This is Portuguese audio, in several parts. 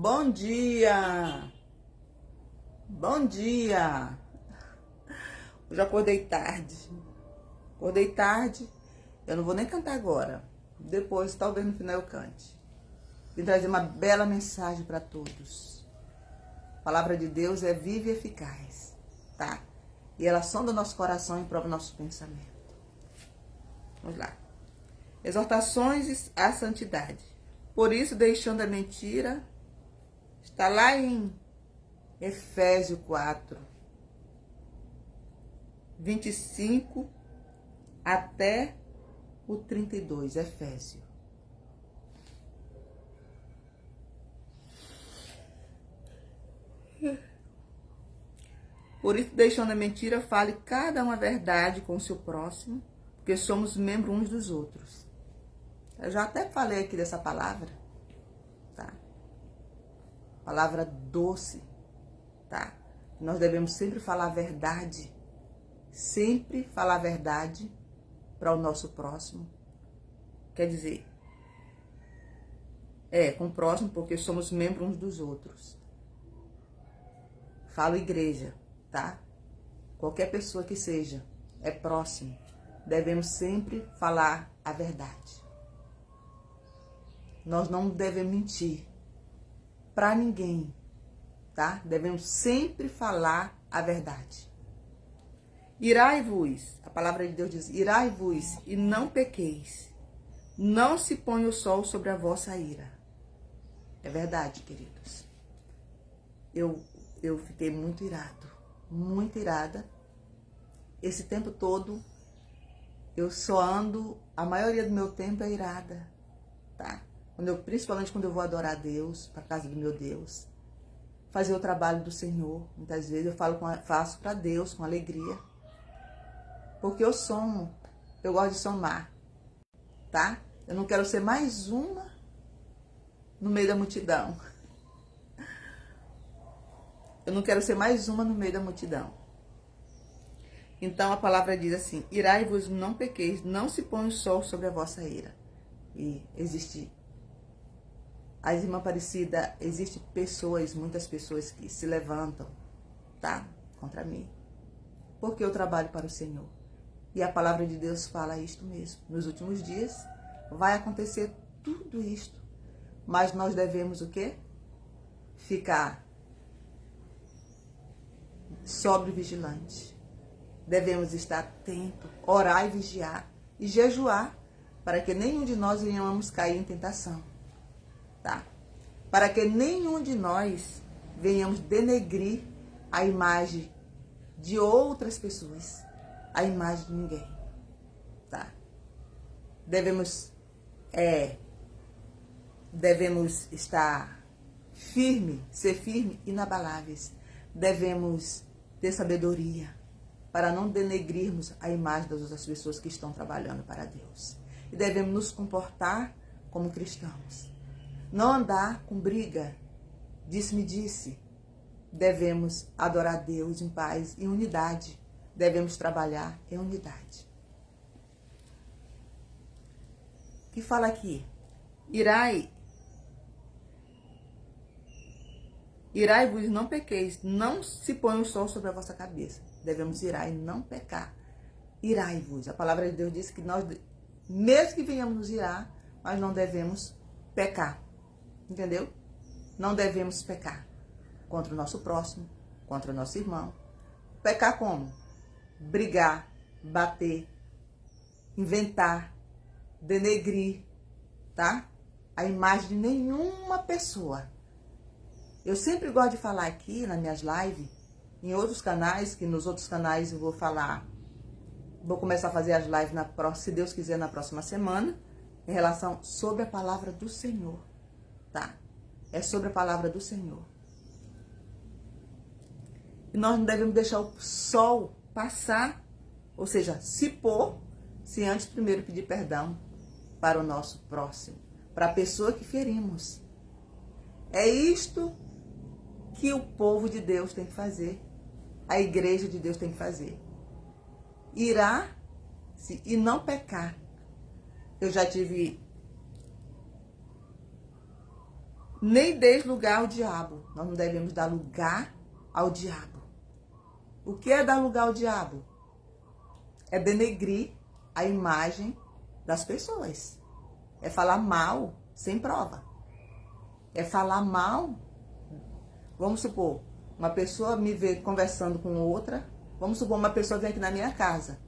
Bom dia! Bom dia! Hoje eu acordei tarde. Eu não vou nem cantar agora. Depois, talvez no final eu cante. Vim trazer uma bela mensagem para todos. A palavra de Deus é viva e eficaz, tá? E ela sonda o nosso coração e prova o nosso pensamento. Vamos lá. Exortações à santidade. Por isso, deixando a mentira, está lá em Efésios 4, 25 até o 32, Efésio. Por isso, deixando a mentira, fale cada uma a verdade com o seu próximo, porque somos membros uns dos outros. Eu já até falei aqui dessa palavra, tá? Palavra doce, tá? Nós devemos sempre falar a verdade, sempre falar a verdade para o nosso próximo. Quer dizer, com o próximo, porque somos membros uns dos outros. Falo igreja, tá? Qualquer pessoa que seja, é próximo. Devemos sempre falar a verdade. Nós não devemos mentir para ninguém, tá? Devemos sempre falar a verdade. Irai-vos, a palavra de Deus diz, irai-vos e não pequeis. Não se ponha o sol sobre a vossa ira. É verdade, queridos. Eu fiquei muito irada. Esse tempo todo, eu só ando, a maioria do meu tempo é irada, tá? Principalmente quando eu vou adorar a Deus, para casa do meu Deus, fazer o trabalho do Senhor. Muitas vezes eu faço para Deus com alegria, porque eu gosto de somar, tá? Eu não quero ser mais uma no meio da multidão. Eu não quero ser mais uma no meio da multidão. Então a palavra diz assim: irai-vos, não pequeis, não se põe o sol sobre a vossa ira. E existe, as irmãs Aparecidas, existem muitas pessoas que se levantam, tá? Contra mim. Porque eu trabalho para o Senhor. E a palavra de Deus fala isto mesmo. Nos últimos dias vai acontecer tudo isto. Mas nós devemos o quê? Ficar sobre vigilante. Devemos estar atento, orar e vigiar e jejuar, para que nenhum de nós venhamos cair em tentação, tá? Para que nenhum de nós venhamos denegrir a imagem de outras pessoas, a imagem de ninguém, tá? Devemos estar ser firme e inabaláveis. Devemos ter sabedoria para não denegrirmos a imagem das outras pessoas que estão trabalhando para Deus. E devemos nos comportar como cristãos. Não andar com briga, disse-me-disse. Devemos adorar a Deus em paz e unidade. Devemos trabalhar em unidade. O que fala aqui? Irai-vos, não pequeis, não se põe o sol sobre a vossa cabeça. Devemos irar e não pecar. Irai-vos. A palavra de Deus diz que nós, mesmo que venhamos nos irar, mas não devemos pecar. Entendeu? Não devemos pecar contra o nosso próximo, contra o nosso irmão. Pecar como? Brigar, bater, inventar, denegrir, tá? A imagem de nenhuma pessoa. Eu sempre gosto de falar aqui nas minhas lives, em outros canais, que nos outros canais eu vou falar, vou começar a fazer as lives, se Deus quiser, na próxima semana, em relação sobre a palavra do Senhor, tá? É sobre a palavra do Senhor. E nós não devemos deixar o sol passar, ou seja, se pôr, se antes primeiro pedir perdão para o nosso próximo, para a pessoa que ferimos. É isto que o povo de Deus tem que fazer, a igreja de Deus tem que fazer. Irar-se e não pecar. Eu já tive Nem deis lugar ao diabo. Nós não devemos dar lugar ao diabo. O que é dar lugar ao diabo? É denegrir a imagem das pessoas. É falar mal sem prova. É falar mal. Vamos supor, uma pessoa me vê conversando com outra. Vamos supor, uma pessoa vem aqui na minha casa,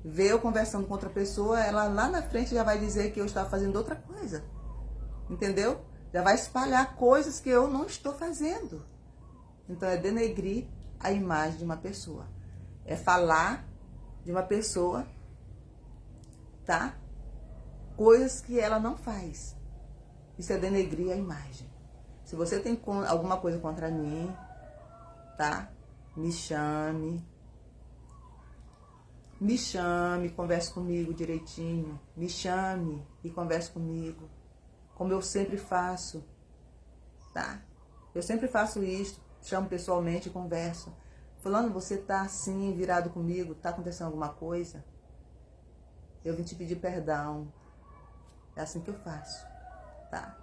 vê eu conversando com outra pessoa, ela lá na frente já vai dizer que eu estava fazendo outra coisa. Entendeu? Já vai espalhar coisas que eu não estou fazendo. Então é denegrir a imagem de uma pessoa. É falar de uma pessoa, tá? Coisas que ela não faz. Isso é denegrir a imagem. Se você tem alguma coisa contra mim, tá? Me chame, converse comigo direitinho. Me chame e converse comigo. Como eu sempre faço, tá? Eu sempre faço isso. Chamo pessoalmente e converso. Fulano, você tá assim, virado comigo? Tá acontecendo alguma coisa? Eu vim te pedir perdão. É assim que eu faço, tá?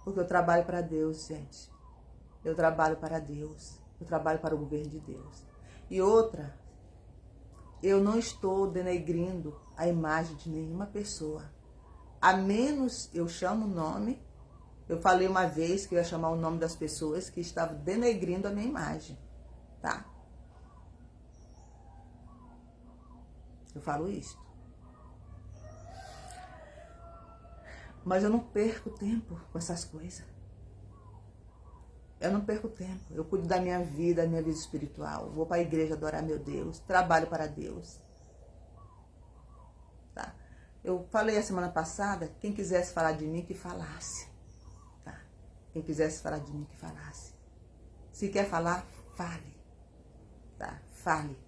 Porque eu trabalho para Deus, gente. Eu trabalho para Deus. Eu trabalho para o governo de Deus. E outra, eu não estou denegrindo a imagem de nenhuma pessoa. A menos eu chamo o nome. Eu falei uma vez que eu ia chamar o nome das pessoas que estavam denegrindo a minha imagem, tá? Eu falo isso. Mas eu não perco tempo com essas coisas. Eu não perco tempo. Eu cuido da minha vida espiritual. Vou para a igreja adorar meu Deus. Trabalho para Deus. Tá? Eu falei a semana passada, quem quisesse falar de mim, que falasse. Tá? Quem quisesse falar de mim, que falasse. Se quer falar, fale. Tá? Fale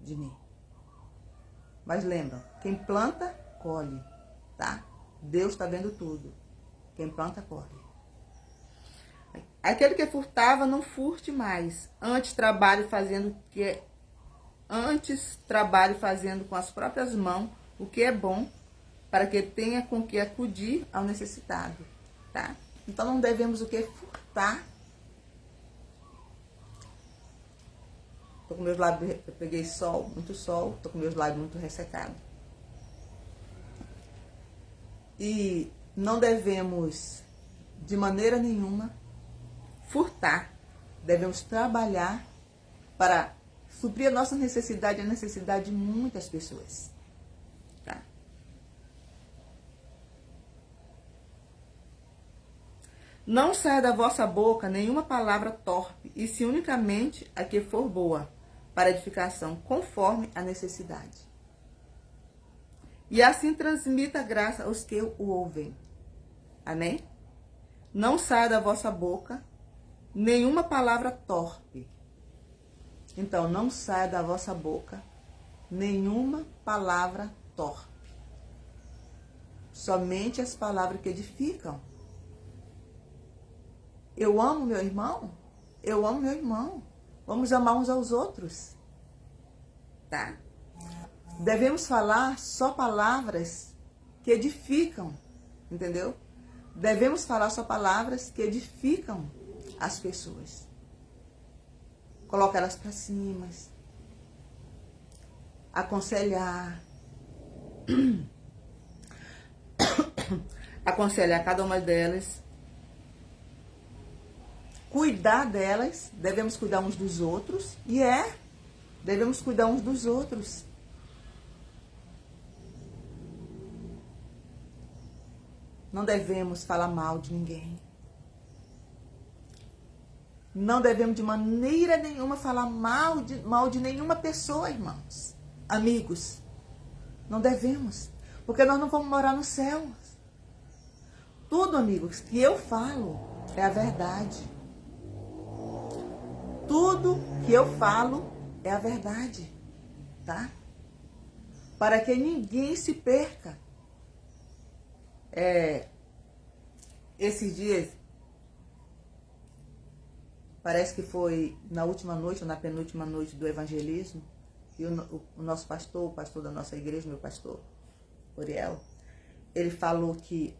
de mim. Mas lembra, quem planta, colhe. Tá? Deus está vendo tudo. Quem planta, colhe. Aquele que furtava, não furte mais. Antes trabalhe fazendo com as próprias mãos o que é bom, para que tenha com que acudir ao necessitado, tá? Então não devemos o que? Furtar. Tô com meus lábios, eu peguei sol, muito sol, tô com meus lábios muito ressecados. E não devemos, de maneira nenhuma, furtar. Devemos trabalhar para suprir a nossa necessidade e a necessidade de muitas pessoas. Tá? Não saia da vossa boca nenhuma palavra torpe, e se unicamente a que for boa, para edificação, conforme a necessidade. E assim transmita graça aos que o ouvem. Amém? Não saia da vossa boca nenhuma palavra torpe. Então, não saia da vossa boca nenhuma palavra torpe. Somente as palavras que edificam. Eu amo meu irmão? Eu amo meu irmão. Vamos amar uns aos outros. Tá? Devemos falar só palavras que edificam. Entendeu? Devemos falar só palavras que edificam as pessoas. Colocar elas para cima. Aconselhar. Aconselhar cada uma delas. Cuidar delas. Devemos cuidar uns dos outros. Devemos cuidar uns dos outros. Não devemos falar mal de ninguém. Não devemos de maneira nenhuma falar mal de nenhuma pessoa, irmãos. Amigos. Não devemos. Porque nós não vamos morar no céu. Tudo, amigos, que eu falo é a verdade. Tudo que eu falo é a verdade. Tá? Para que ninguém se perca. Esses dias, parece que foi na última noite ou na penúltima noite do evangelismo, e o nosso pastor, o pastor da nossa igreja, meu pastor, Uriel, ele falou que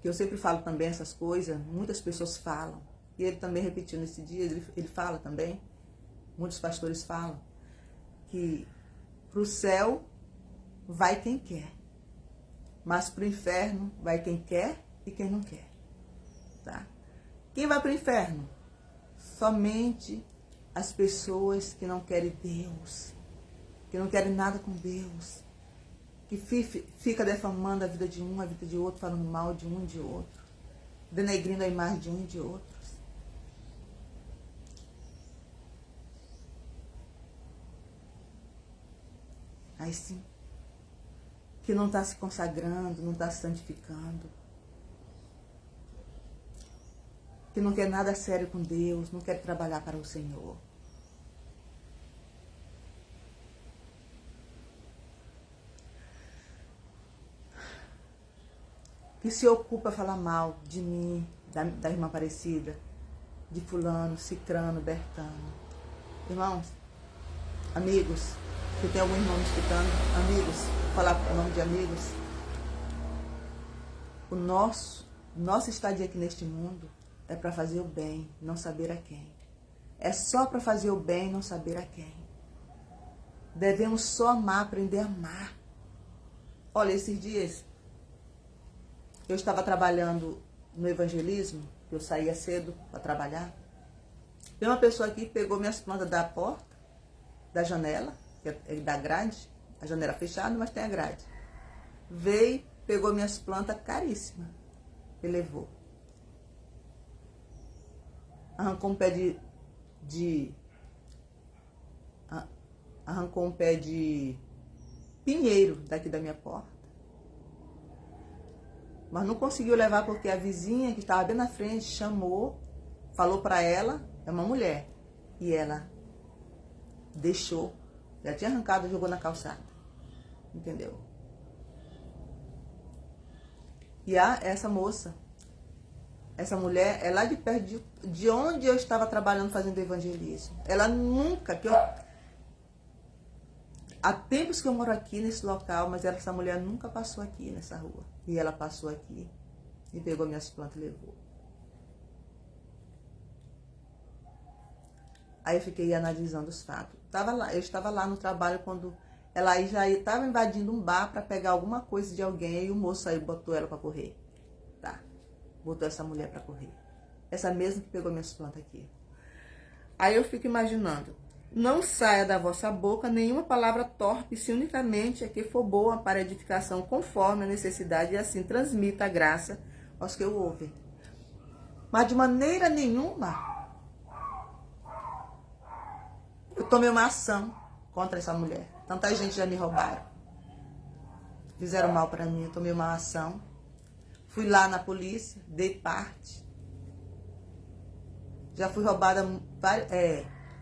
que eu sempre falo também essas coisas, muitas pessoas falam, e ele também repetiu nesse dia, ele fala também, muitos pastores falam, que para o céu vai quem quer, mas para o inferno vai quem quer e quem não quer. Tá? Quem vai para o inferno? Somente as pessoas que não querem Deus, que não querem nada com Deus, que fica defamando a vida de um, a vida de outro, falando mal de um e de outro, denegrindo a imagem de um e de outros. Aí sim, que não está se consagrando, não está se santificando, que não quer nada sério com Deus, não quer trabalhar para o Senhor. Que se ocupa a falar mal de mim, da irmã Aparecida, de fulano, cicrano, bertano. Irmãos, amigos, se tem algum irmão me escutando, amigos, vou falar o nome de amigos. O nossa estadia aqui neste mundo é para fazer o bem, não saber a quem. É só para fazer o bem, não saber a quem. Devemos só amar, aprender a amar. Olha, esses dias eu estava trabalhando no evangelismo, eu saía cedo para trabalhar. Tem uma pessoa aqui que pegou minhas plantas da porta, da janela, que é da grade, a janela fechada, mas tem a grade. Veio, pegou minhas plantas caríssimas e levou. Arrancou um pé arrancou um pé de pinheiro daqui da minha porta. Mas não conseguiu levar porque a vizinha que estava bem na frente chamou, falou para ela, é uma mulher, e ela deixou, já tinha arrancado e jogou na calçada, entendeu? E essa moça, essa mulher, é lá de perto de onde eu estava trabalhando fazendo evangelismo. Ela nunca, há tempos que eu moro aqui nesse local, mas essa mulher nunca passou aqui nessa rua. E ela passou aqui e pegou minhas plantas e levou. Aí eu fiquei analisando os fatos. Eu estava lá no trabalho quando ela aí já estava invadindo um bar para pegar alguma coisa de alguém e o moço aí botou ela para correr. Tá? Botou essa mulher para correr. Essa mesma que pegou minhas plantas aqui. Aí eu fico imaginando. Não saia da vossa boca nenhuma palavra torpe, se unicamente a que for boa para edificação conforme a necessidade, e assim transmita a graça aos que o ouvem. Mas de maneira nenhuma eu tomei uma ação contra essa mulher. Tanta gente já me roubaram. Fizeram mal para mim, eu tomei uma ação. Fui lá na polícia, dei parte. Já fui roubada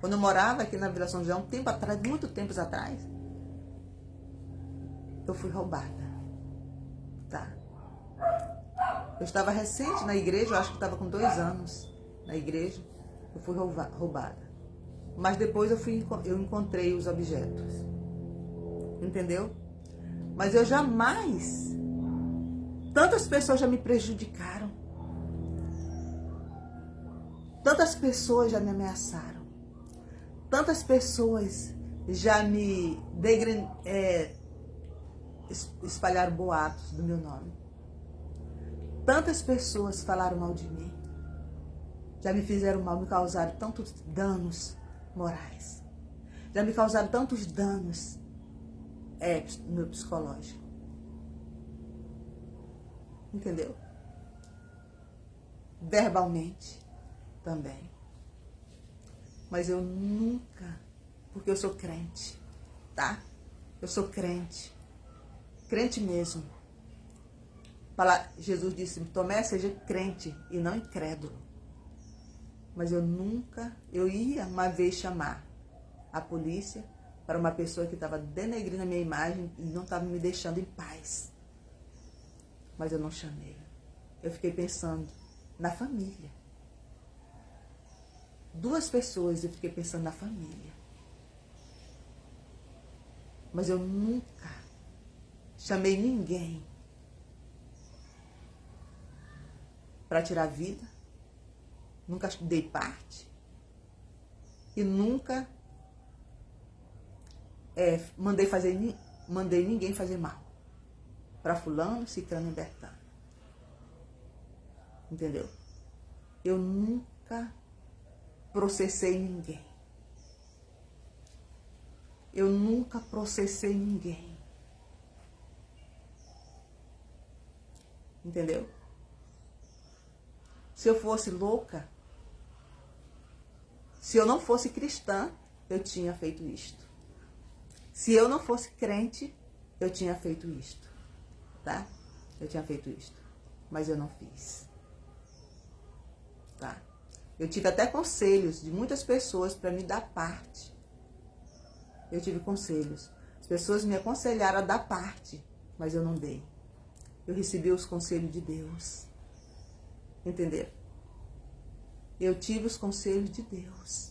quando eu morava aqui na Vila São João, tempo atrás, muito tempos atrás, eu fui roubada. Tá? Eu estava recente na igreja, eu acho que estava com 2 anos na igreja, eu fui roubada. Mas depois eu encontrei os objetos. Entendeu? Mas eu jamais, tantas pessoas já me prejudicaram. Tantas pessoas já me ameaçaram. Tantas pessoas já me espalharam boatos do meu nome. Tantas pessoas falaram mal de mim. Já me fizeram mal, me causaram tantos danos morais. Já me causaram tantos danos no meu psicológico. Entendeu? Verbalmente também. Mas eu nunca, porque eu sou crente, tá? Eu sou crente. Crente mesmo. Jesus disse, Tomé, seja crente e não incrédulo. Mas eu ia uma vez chamar a polícia para uma pessoa que estava denegrindo a minha imagem e não estava me deixando em paz. Mas eu não chamei. Eu fiquei pensando na família. 2 pessoas eu fiquei pensando na família. Mas eu nunca chamei ninguém para tirar a vida, nunca dei parte e nunca mandei ninguém fazer mal para fulano, ciclano e bertano. Entendeu? Eu nunca processei ninguém. Eu nunca processei ninguém. Entendeu? Se eu fosse louca, se eu não fosse cristã, eu tinha feito isto. Se eu não fosse crente, eu tinha feito isto. Tá? Eu tinha feito isto. Mas eu não fiz. Tá? Eu tive até conselhos de muitas pessoas para me dar parte. Eu tive conselhos. As pessoas me aconselharam a dar parte, mas eu não dei. Eu recebi os conselhos de Deus. Entendeu? Eu tive os conselhos de Deus.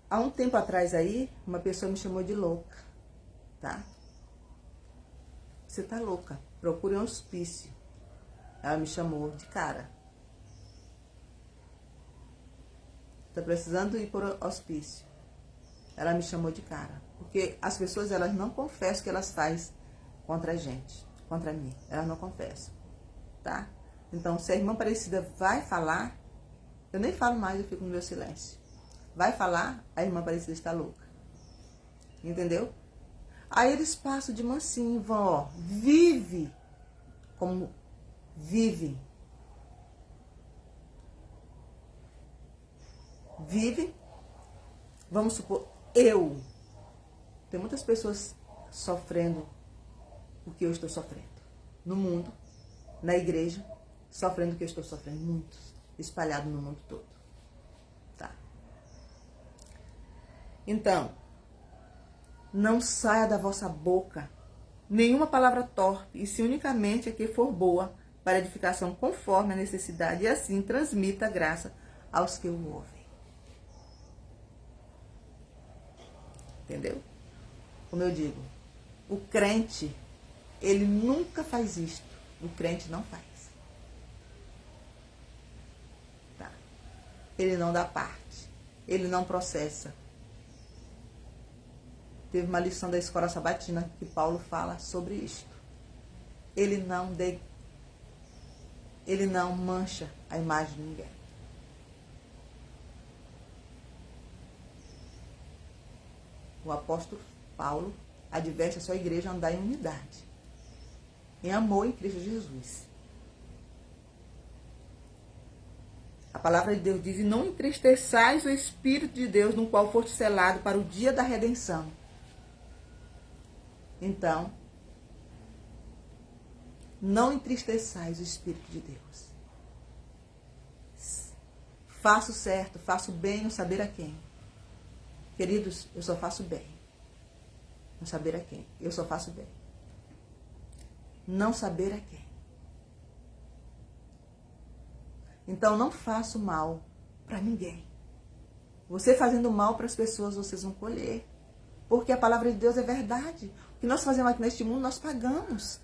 Há um tempo atrás aí, uma pessoa me chamou de louca, tá? Você tá louca, procure um hospício. Ela me chamou de cara. Tá precisando ir por hospício. Ela me chamou de cara. Porque as pessoas, elas não confessam o que elas fazem contra a gente, contra mim. Elas não confessam, tá? Então, se a irmã Aparecida vai falar, eu nem falo mais, eu fico no meu silêncio. Vai falar, a irmã Aparecida está louca. Entendeu? Aí eles passam de mansinho, vão, ó, vive como vive. Vive, vamos supor, eu. Tem muitas pessoas sofrendo o que eu estou sofrendo. No mundo, na igreja, sofrendo o que eu estou sofrendo. Muitos, espalhados no mundo todo. Tá? Então, não saia da vossa boca nenhuma palavra torpe, e se unicamente a que for boa, para edificação conforme a necessidade, e assim transmita a graça aos que o ouvem. Entendeu? Como eu digo, o crente, ele nunca faz isto. O crente não faz. Tá? Ele não dá parte. Ele não processa. Teve uma lição da Escola Sabatina que Paulo fala sobre isto. Ele não mancha a imagem de ninguém. O apóstolo Paulo adverte a sua igreja a andar em unidade, em amor em Cristo Jesus. A palavra de Deus diz: e não entristeçais o Espírito de Deus, no qual foste selado para o dia da redenção. Então, não entristeçais o Espírito de Deus. Faço certo, faço bem, não saber a quem. Queridos, eu só faço bem. Não saber a quem. Eu só faço bem. Não saber a quem. Então, não faço mal para ninguém. Você fazendo mal para as pessoas, vocês vão colher. Porque a palavra de Deus é verdade. O que nós fazemos aqui neste mundo, nós pagamos.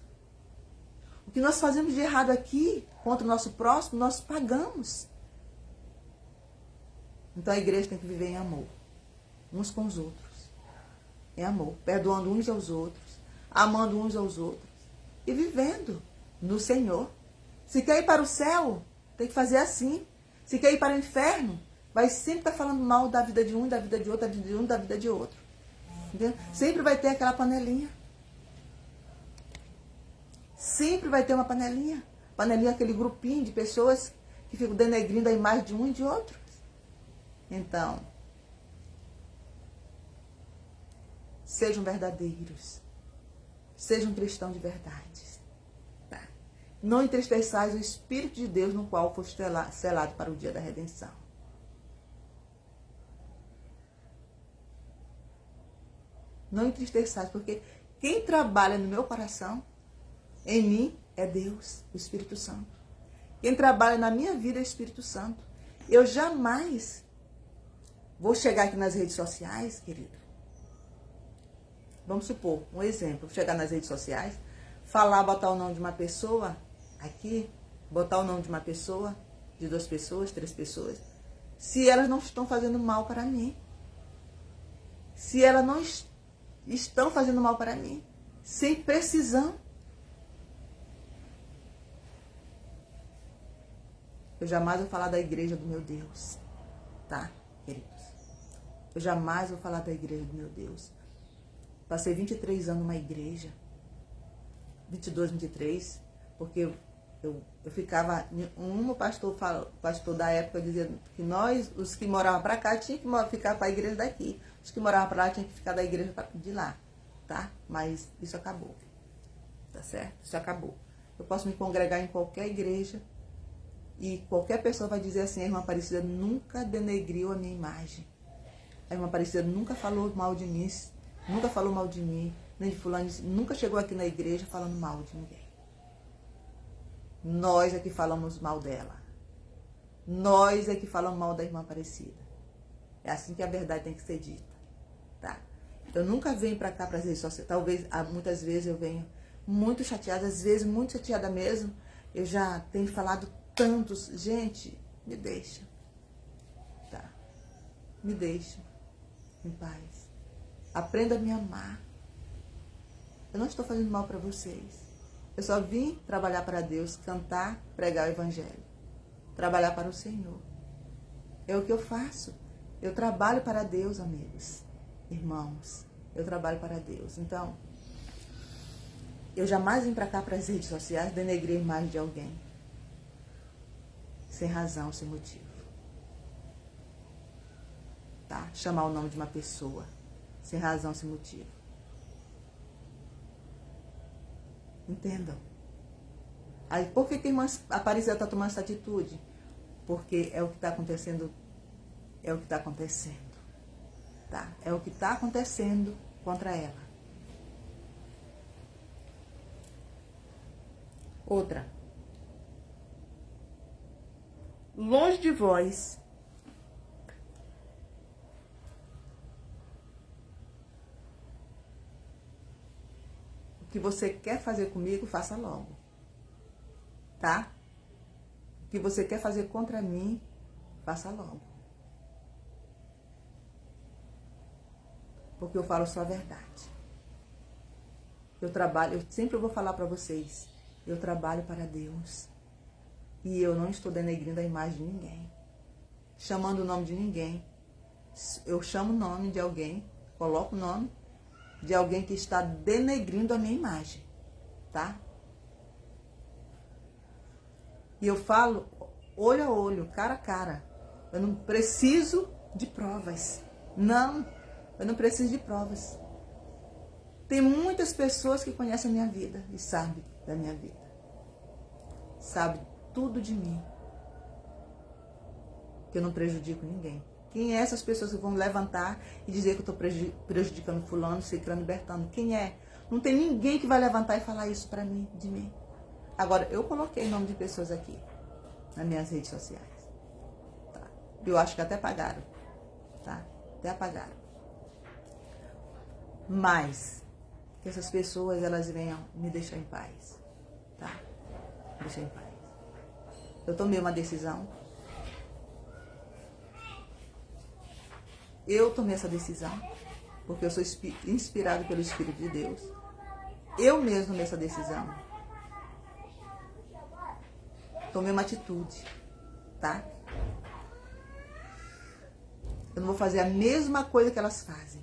O que nós fazemos de errado aqui, contra o nosso próximo, nós pagamos. Então, a igreja tem que viver em amor. Uns com os outros. Em amor. Perdoando uns aos outros. Amando uns aos outros. E vivendo no Senhor. Se quer ir para o céu, tem que fazer assim. Se quer ir para o inferno, vai sempre estar falando mal da vida de um, da vida de outro, da vida de um, da vida de outro. Entendeu? Sempre vai ter aquela panelinha. Sempre vai ter uma panelinha. Panelinha é aquele grupinho de pessoas que ficam denegrindo a imagem de um e de outro. Então, sejam verdadeiros. Sejam cristãos de verdade. Tá? Não entristeçais o Espírito de Deus, no qual foste selado para o dia da redenção. Não entristeçais, porque quem trabalha no meu coração, em mim, é Deus, o Espírito Santo. Quem trabalha na minha vida é o Espírito Santo. Eu jamais vou chegar aqui nas redes sociais, querido, vamos supor, um exemplo, chegar nas redes sociais, falar, botar o nome de uma pessoa aqui, botar o nome de uma pessoa, de 2 pessoas, 3 pessoas, se elas não estão fazendo mal para mim, se elas não estão fazendo mal para mim, sem precisão. Eu jamais vou falar da igreja do meu Deus, tá, queridos? Eu jamais vou falar da igreja do meu Deus. Passei 23 anos numa igreja, 22, 23, porque eu ficava, pastor da época dizia que nós, os que moravam para cá, tinham que ficar para a igreja daqui. Os que moravam para lá tinham que ficar da igreja de lá, tá? Mas isso acabou, tá certo? Isso acabou. Eu posso me congregar em qualquer igreja e qualquer pessoa vai dizer assim: a irmã Aparecida nunca denegriu a minha imagem. A irmã Aparecida nunca falou mal de mim, nem de fulano, nunca chegou aqui na igreja falando mal de ninguém. Nós é que falamos mal dela. Nós é que falamos mal da irmã Aparecida. É assim que a verdade tem que ser dita, tá? Eu nunca venho pra cá, para as redes sociais. Talvez, muitas vezes eu venho muito chateada, às vezes muito chateada mesmo. Eu já tenho falado tantos. Gente, me deixa, tá? Me deixa em paz. Aprenda a me amar. Eu não estou fazendo mal para vocês. Eu só vim trabalhar para Deus, cantar, pregar o Evangelho. Trabalhar para o Senhor. É o que eu faço. Eu trabalho para Deus, amigos, irmãos. Eu trabalho para Deus. Então, eu jamais vim para cá, para as redes sociais, denegrir a imagem de alguém. Sem razão, sem motivo. Tá? Chamar o nome de uma pessoa. Sem razão, sem motivo. Entendam? Aí, por que a irmã Aparecida está tomando essa atitude? Porque é o que está acontecendo. É o que está acontecendo. Tá? É o que está acontecendo contra ela. Outra. Longe de vós. O que você quer fazer comigo, faça logo. Tá? O que você quer fazer contra mim, faça logo. Porque eu falo só a verdade. Eu trabalho, eu sempre vou falar para vocês, eu trabalho para Deus. E eu não estou denegrindo a imagem de ninguém. Chamando o nome de ninguém. Eu chamo o nome de alguém, coloco o nome de alguém que está denegrindo a minha imagem, tá? E eu falo olho a olho, cara a cara. Eu não preciso de provas. Não, eu não preciso de provas. Tem muitas pessoas que conhecem a minha vida e sabem da minha vida. Sabem tudo de mim. Que eu não prejudico ninguém. Quem é essas pessoas que vão levantar e dizer que eu estou prejudicando fulano, ciclano, libertando? Quem é? Não tem ninguém que vai levantar e falar isso para mim, de mim. Agora, eu coloquei o nome de pessoas aqui, nas minhas redes sociais. Tá? Eu acho que até pagaram. Tá? Até apagaram. Mas, que essas pessoas, elas venham me deixar em paz. Tá? Me deixar em paz. Eu tomei uma decisão. Eu tomei essa decisão, porque eu sou inspirado pelo Espírito de Deus. Eu mesmo tomei essa decisão. Tomei uma atitude, tá? Eu não vou fazer a mesma coisa que elas fazem.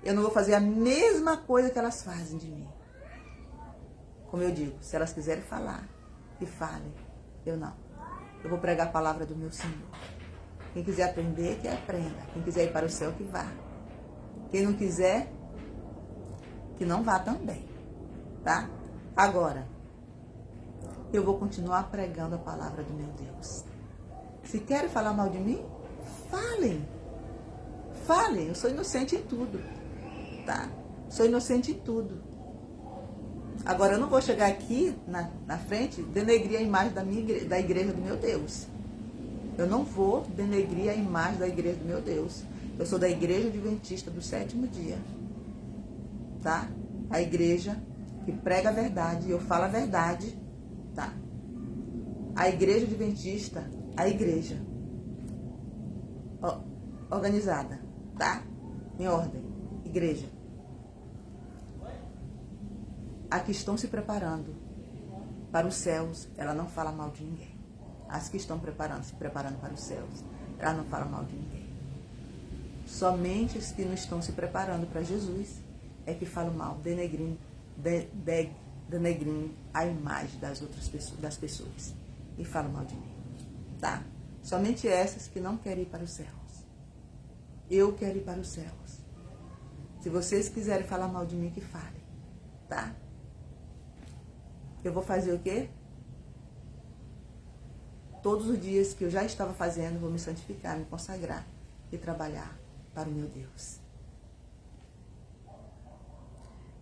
Eu não vou fazer a mesma coisa que elas fazem de mim. Como eu digo, se elas quiserem falar, que falem. Eu não. Eu vou pregar a palavra do meu Senhor. Quem quiser aprender, que aprenda. Quem quiser ir para o céu, que vá. Quem não quiser, que não vá também. Tá? Agora, eu vou continuar pregando a palavra do meu Deus. Se querem falar mal de mim, falem. Falem. Eu sou inocente em tudo. Tá? Sou inocente em tudo. Agora, eu não vou chegar aqui na frente denegrir a imagem da igreja do meu Deus. Eu não vou denegrir a imagem da igreja do meu Deus. Eu sou da Igreja Adventista do Sétimo Dia. tá? A igreja que prega a verdade, eu falo a verdade, tá? A igreja adventista, a igreja organizada, tá? Em ordem, igreja. A que estão se preparando para os céus, ela não fala mal de ninguém. As que estão se preparando para os céus, ela não fala mal de ninguém. Somente as que não estão se preparando para Jesus é que falam mal, denegrindo a imagem das outras pessoas, das pessoas. E falam mal de mim, tá? Somente essas que não querem ir para os céus. Eu quero ir para os céus. Se vocês quiserem falar mal de mim, que falem, tá? Eu vou fazer o quê? Todos os dias que eu já estava fazendo, vou me santificar, me consagrar e trabalhar para o meu Deus.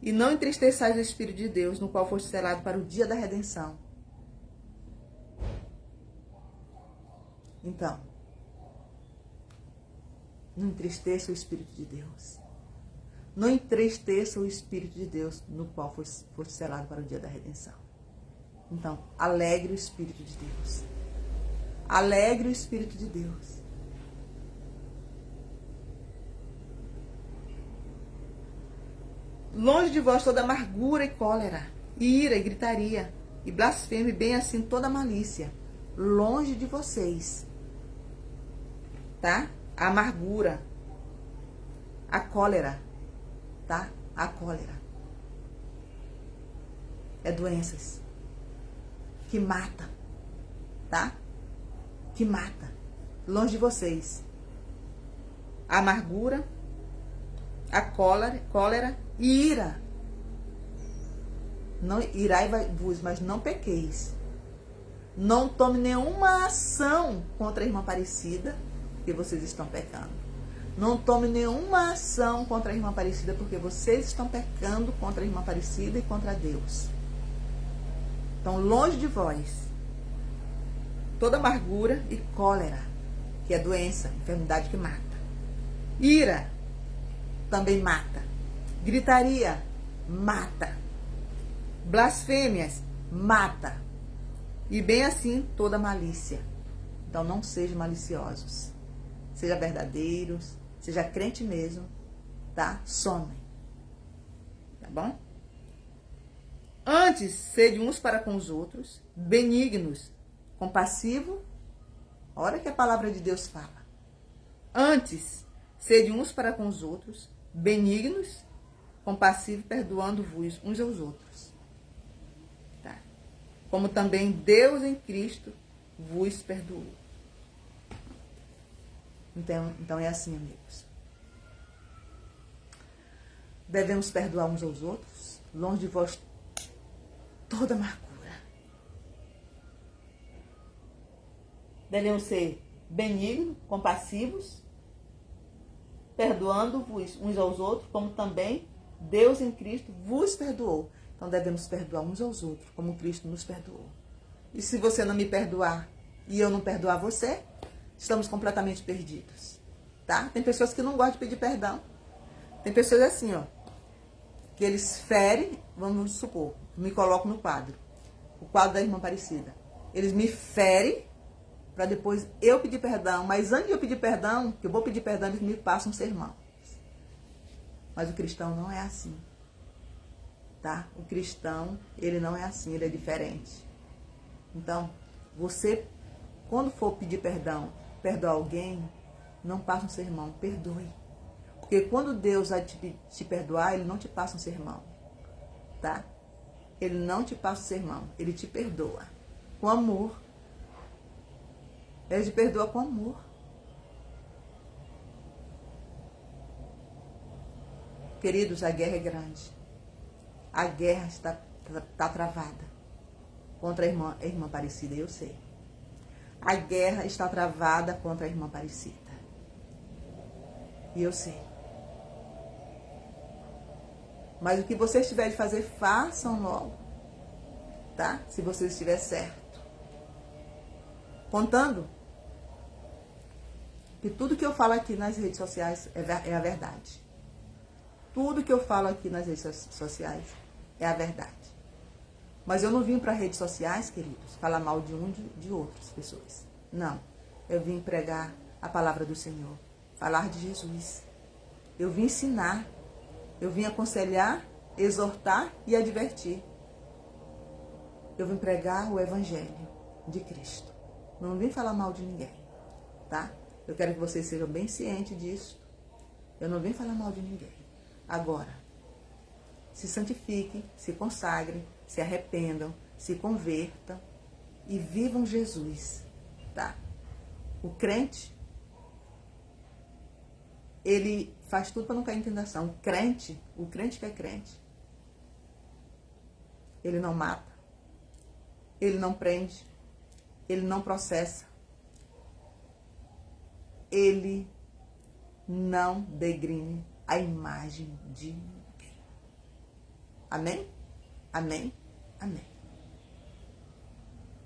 E não entristeçais o Espírito de Deus, no qual foste selado para o dia da redenção. Então, não entristeça o Espírito de Deus. Não entristeça o Espírito de Deus, no qual foste selado para o dia da redenção. Então, alegre o Espírito de Deus. Alegre o Espírito de Deus. Longe de vós toda amargura e cólera, e ira e gritaria, e blasfêmia, e bem assim toda malícia. Longe de vocês. Tá? A amargura, a cólera, tá? A cólera. É doenças que mata, tá? Que mata. Longe de vocês. A amargura, a cólera e ira. Não irai-vos, mas não pequeis. Não tome nenhuma ação contra a irmã Aparecida, porque vocês estão pecando. Não tome nenhuma ação contra a irmã Aparecida, porque vocês estão pecando contra a irmã Aparecida e contra Deus. Então, longe de vós toda amargura e cólera, que é doença, enfermidade que mata. Ira também mata. Gritaria mata. Blasfêmias mata. E bem assim toda malícia. Então não sejam maliciosos. Seja verdadeiros, seja crente mesmo, tá? Somem. Tá bom? Antes, sede uns para com os outros, benignos, compassivo. Olha que a palavra de Deus fala. Antes, sede uns para com os outros, benignos, compassivo, perdoando-vos uns aos outros. Tá? Como também Deus em Cristo vos perdoou. Então é assim, amigos. Devemos perdoar uns aos outros, longe de vós toda amargura. Devemos ser benignos, compassivos, perdoando-vos uns aos outros, como também Deus em Cristo vos perdoou. Então devemos perdoar uns aos outros, como Cristo nos perdoou. E se você não me perdoar e eu não perdoar você, estamos completamente perdidos, tá? Tem pessoas que não gostam de pedir perdão. Tem pessoas assim, ó, que eles ferem, vamos supor, me colocam no quadro, o quadro da irmã Aparecida. Eles me ferem para depois eu pedir perdão, mas antes de eu pedir perdão, que eu vou pedir perdão, eles me passam um sermão. Mas o cristão não é assim, tá? O cristão, ele não é assim, ele é diferente. Então, você, quando for pedir perdão, perdoar alguém, não passa um sermão, perdoe. Porque quando Deus vai te perdoar, ele não te passa um sermão, tá? Ele não te passa um sermão, ele te perdoa com amor. Ele te perdoa com amor. Queridos, a guerra é grande. A guerra está travada contra a irmã Aparecida, eu sei. A guerra está travada contra a irmã Aparecida. E eu sei. Mas o que vocês tiverem de fazer, façam logo. Tá? Se você estiver certo. Contando que tudo que eu falo aqui nas redes sociais é a verdade. tudo que eu falo aqui nas redes sociais é a verdade. Mas eu não vim para redes sociais, queridos, falar mal de outras pessoas. Não. Eu vim pregar a palavra do Senhor, falar de Jesus. Eu vim ensinar, eu vim aconselhar, exortar e advertir. Eu vim pregar o evangelho de Cristo. Não vim falar mal de ninguém, tá? Eu quero que vocês sejam bem cientes disso. Eu não vim falar mal de ninguém. Agora, se santifiquem, se consagrem, se arrependam, se convertam e vivam Jesus, tá? O crente, ele faz tudo para não cair em tentação. O crente que é crente, ele não mata, ele não prende, ele não processa, ele não degrine a imagem de ninguém. Amém? Amém? Amém.